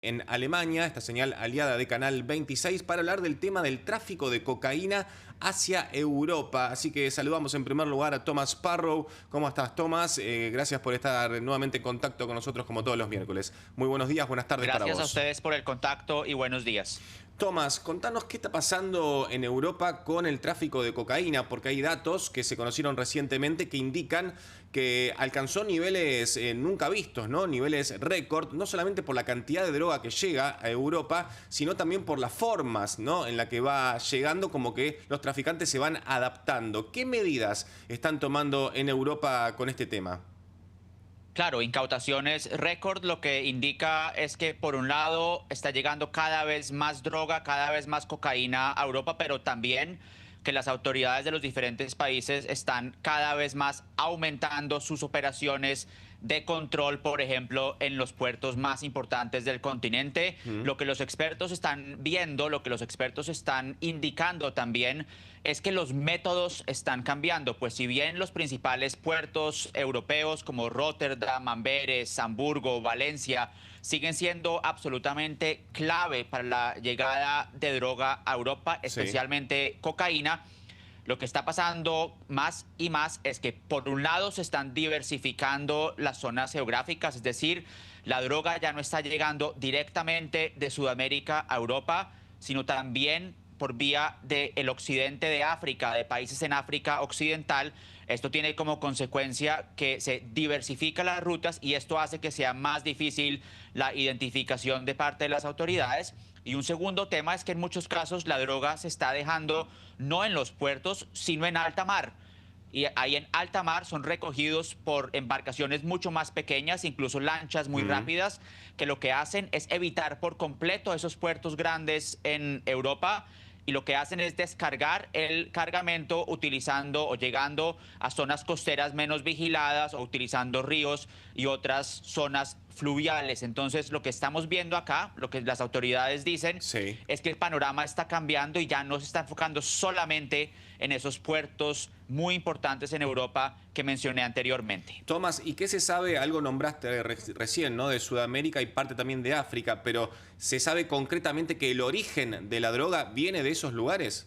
En Alemania, esta señal aliada de Canal 26, para hablar del tema del tráfico de cocaína hacia Europa. Así que saludamos en primer lugar a Thomas Sparrow. ¿Cómo estás, Thomas? Gracias por estar nuevamente en contacto con nosotros como todos los miércoles. Muy buenos días, buenas tardes para Gracias a vos. ustedes por el contacto y buenos días. Tomás, contanos qué está pasando en Europa con el tráfico de cocaína, porque hay datos que se conocieron recientemente que indican que alcanzó niveles nunca vistos, ¿no? Niveles récord, no solamente por la cantidad de droga que llega a Europa, sino también por las formas, ¿no? En la que va llegando, como que los traficantes se van adaptando. ¿Qué medidas están tomando en Europa con este tema? Claro, incautaciones récord lo que indica es que por un lado está llegando cada vez más droga, cada vez más cocaína a Europa, pero también que las autoridades de los diferentes países están cada vez más aumentando sus operaciones de control, por ejemplo, en los puertos más importantes del continente. Mm. Lo que los expertos están viendo, lo que los expertos están indicando también es que los métodos están cambiando, pues si bien los principales puertos europeos como Rotterdam, Amberes, Hamburgo, Valencia siguen siendo absolutamente clave para la llegada de droga a Europa, Sí. especialmente cocaína, lo que está pasando más y más es que por un lado se están diversificando las zonas geográficas, es decir, la droga ya no está llegando directamente de Sudamérica a Europa, sino también por vía del occidente de África, de países en África occidental. Esto tiene como consecuencia que se diversifican las rutas y esto hace que sea más difícil la identificación de parte de las autoridades. Y un segundo tema es que en muchos casos la droga se está dejando no en los puertos, sino en alta mar. Y ahí en alta mar son recogidos por embarcaciones mucho más pequeñas, incluso lanchas muy Mm. rápidas, que lo que hacen es evitar por completo esos puertos grandes en Europa y lo que hacen es descargar el cargamento utilizando o llegando a zonas costeras menos vigiladas o utilizando ríos y otras zonas fluviales. Entonces, lo que estamos viendo acá, lo que las autoridades dicen, Sí. es que el panorama está cambiando y ya no se está enfocando solamente en esos puertos muy importantes en Europa que mencioné anteriormente. Tomás, ¿y qué se sabe? Algo nombraste recién, ¿no? De Sudamérica y parte también de África, pero ¿se sabe concretamente que el origen de la droga viene de esos lugares?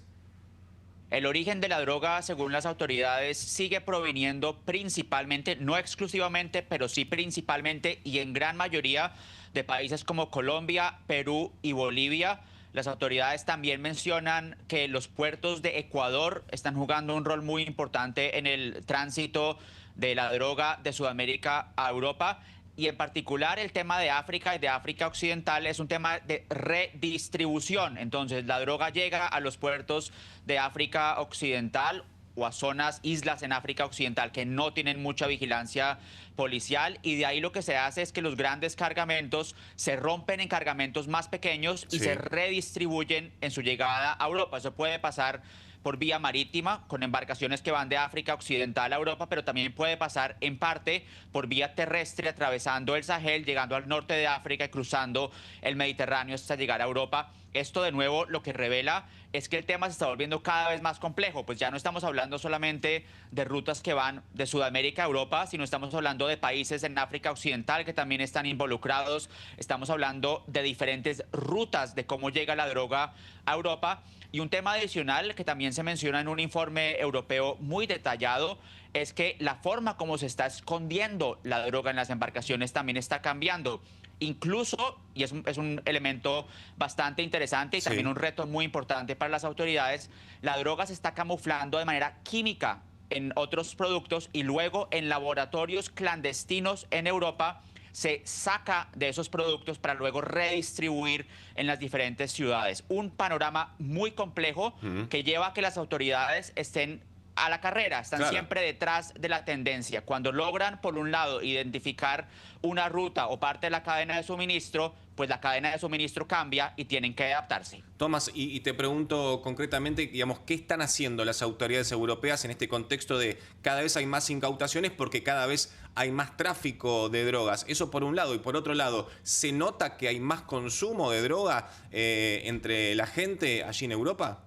El origen de la droga, según las autoridades, sigue proviniendo principalmente, no exclusivamente, pero sí principalmente y en gran mayoría de países como Colombia, Perú y Bolivia. Las autoridades también mencionan que los puertos de Ecuador están jugando un rol muy importante en el tránsito de la droga de Sudamérica a Europa. Y en particular el tema de África y de África Occidental es un tema de redistribución. Entonces la droga llega a los puertos de África Occidental o a zonas, islas en África Occidental que no tienen mucha vigilancia policial y de ahí lo que se hace es que los grandes cargamentos se rompen en cargamentos más pequeños y se Sí. redistribuyen en su llegada a Europa. Eso puede pasar por vía marítima, con embarcaciones que van de África Occidental a Europa, pero también puede pasar en parte por vía terrestre, atravesando el Sahel, llegando al norte de África y cruzando el Mediterráneo hasta llegar a Europa. Esto de nuevo lo que revela es que el tema se está volviendo cada vez más complejo, pues ya no estamos hablando solamente de rutas que van de Sudamérica a Europa, sino estamos hablando de países en África Occidental que también están involucrados, estamos hablando de diferentes rutas de cómo llega la droga a Europa. Y un tema adicional que también se menciona en un informe europeo muy detallado es que la forma como se está escondiendo la droga en las embarcaciones también está cambiando. Incluso, y es un elemento bastante interesante y también un Sí. reto muy importante para las autoridades, la droga se está camuflando de manera química en otros productos y luego en laboratorios clandestinos en Europa se saca de esos productos para luego redistribuir en las diferentes ciudades. Un panorama muy complejo Mm. que lleva a que las autoridades estén a la carrera, están Claro. siempre detrás de la tendencia. Cuando logran, por un lado, identificar una ruta o parte de la cadena de suministro, pues la cadena de suministro cambia y tienen que adaptarse. Tomás, y te pregunto concretamente, digamos, ¿qué están haciendo las autoridades europeas en este contexto de cada vez hay más incautaciones porque cada vez hay más tráfico de drogas? Eso por un lado. Y por otro lado, ¿se nota que hay más consumo de droga entre la gente allí en Europa?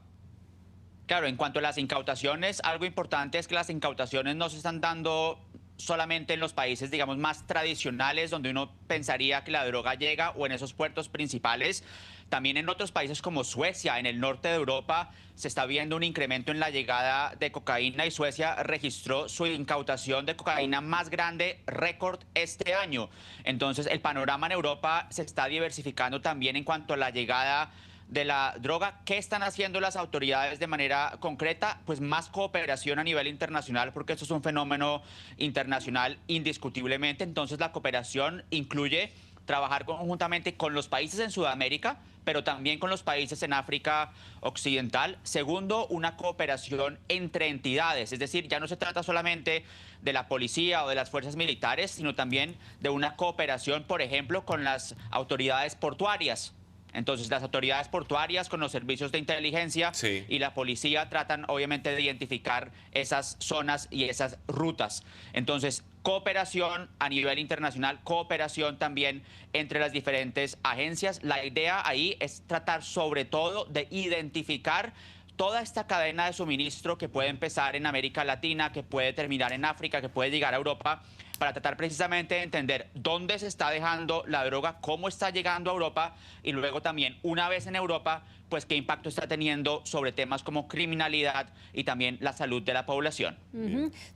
Claro, en cuanto a las incautaciones, algo importante es que las incautaciones no se están dando solamente en los países, digamos, más tradicionales, donde uno pensaría que la droga llega, o en esos puertos principales. También en otros países como Suecia, en el norte de Europa, se está viendo un incremento en la llegada de cocaína, y Suecia registró su incautación de cocaína más grande, récord, este año. Entonces, el panorama en Europa se está diversificando también en cuanto a la llegada de la droga. ¿Qué están haciendo las autoridades de manera concreta? Pues más cooperación a nivel internacional, porque esto es un fenómeno internacional indiscutiblemente. Entonces, la cooperación incluye trabajar conjuntamente con los países en Sudamérica, pero también con los países en África Occidental. Segundo, una cooperación entre entidades, es decir, ya no se trata solamente de la policía o de las fuerzas militares, sino también de una cooperación, por ejemplo, con las autoridades portuarias. Entonces, las autoridades portuarias con los servicios de inteligencia y la policía tratan, obviamente, de identificar esas zonas y esas rutas. Entonces, cooperación a nivel internacional, cooperación también entre las diferentes agencias. La idea ahí es tratar sobre todo de identificar toda esta cadena de suministro que puede empezar en América Latina, que puede terminar en África, que puede llegar a Europa, para tratar precisamente de entender dónde se está dejando la droga, cómo está llegando a Europa, y luego también, una vez en Europa, pues qué impacto está teniendo sobre temas como criminalidad y también la salud de la población.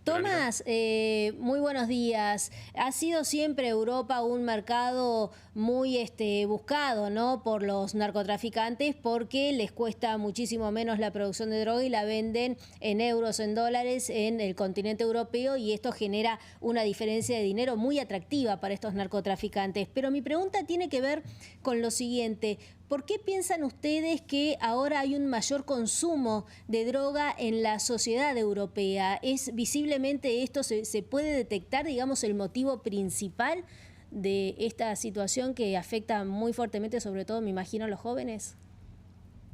Tomás, muy buenos días. Ha sido siempre Europa un mercado muy buscado, ¿no?, por los narcotraficantes, porque les cuesta muchísimo menos la producción de droga y la venden en euros, en dólares, en el continente europeo, y esto genera una diferencia de dinero muy atractiva para estos narcotraficantes. Pero mi pregunta tiene que ver con lo siguiente: ¿por qué piensan ustedes que ahora hay un mayor consumo de droga en la sociedad europea? ¿Es visiblemente esto, se puede detectar, digamos, el motivo principal de esta situación que afecta muy fuertemente, sobre todo, me imagino, a los jóvenes?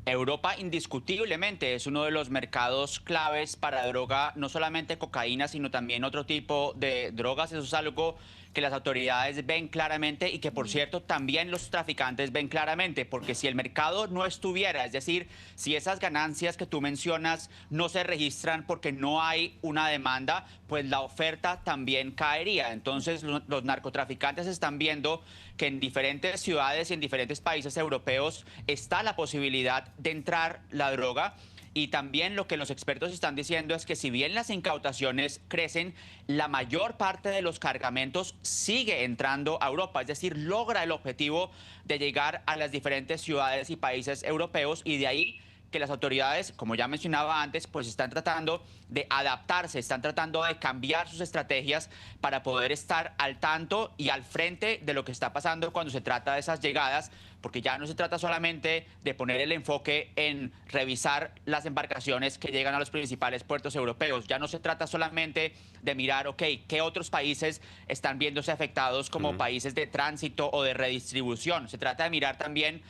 Europa indiscutiblemente es uno de los mercados claves para droga, no solamente cocaína, sino también otro tipo de drogas. Eso es algo que las autoridades ven claramente y que, por cierto, también los traficantes ven claramente, porque si el mercado no estuviera, es decir, si esas ganancias que tú mencionas no se registran porque no hay una demanda, pues la oferta también caería. Entonces, los narcotraficantes están viendo que en diferentes ciudades y en diferentes países europeos está la posibilidad de entrar la droga. Y también lo que los expertos están diciendo es que, si bien las incautaciones crecen, la mayor parte de los cargamentos sigue entrando a Europa, es decir, logra el objetivo de llegar a las diferentes ciudades y países europeos, y de ahí que las autoridades, como ya mencionaba antes, pues están tratando de adaptarse, están tratando de cambiar sus estrategias para poder estar al tanto y al frente de lo que está pasando cuando se trata de esas llegadas, porque ya no se trata solamente de poner el enfoque en revisar las embarcaciones que llegan a los principales puertos europeos, ya no se trata solamente de mirar, ok, qué otros países están viéndose afectados como países de tránsito o de redistribución, se trata de mirar también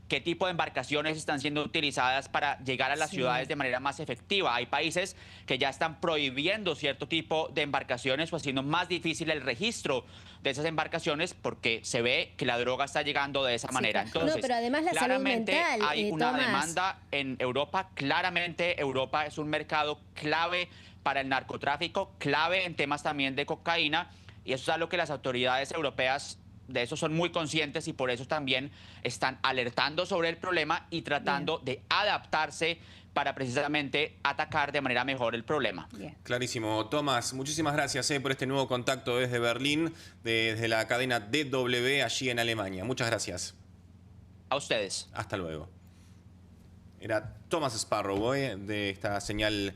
qué tipo de embarcaciones están siendo utilizadas para llegar a las ciudades de manera más efectiva. Hay países que ya están prohibiendo cierto tipo de embarcaciones o haciendo más difícil el registro de esas embarcaciones, porque se ve que la droga está llegando de esa manera. Entonces, no, pero además la salud mental, hay una Tomás, demanda en Europa. Claramente Europa es un mercado clave para el narcotráfico, clave en temas también de cocaína, y eso es algo que las autoridades europeas de eso son muy conscientes, y por eso también están alertando sobre el problema y tratando de adaptarse para precisamente atacar de manera mejor el problema. Clarísimo. Tomás, muchísimas gracias por este nuevo contacto desde Berlín, desde la cadena DW allí en Alemania. Muchas gracias. A ustedes. Hasta luego. Era Thomas Sparrow de esta señal